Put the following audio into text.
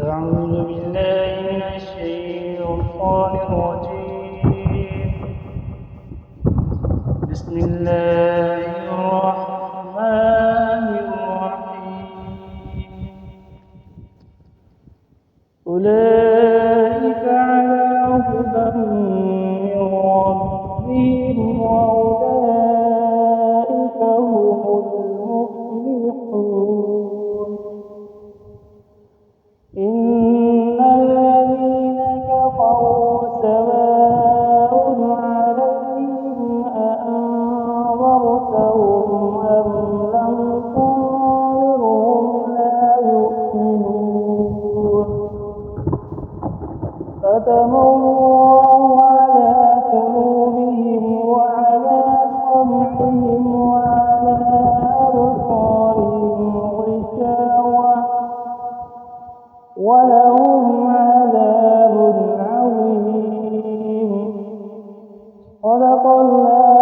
أعوذ بالله من الشيطان الرجيم. بسم الله الرحمن الرحيم. أولئك على هدى من ربهم وأولئك هم المفلحون. إن الذين كفروا سواء عليهم أأنذرتهم أم لم تنذرهم لا يؤمنون. ختم الله على قلوبهم وعلى سمعهم وعلى أبصارهم غشاوة ولهم عذاب عظيم. صدق الله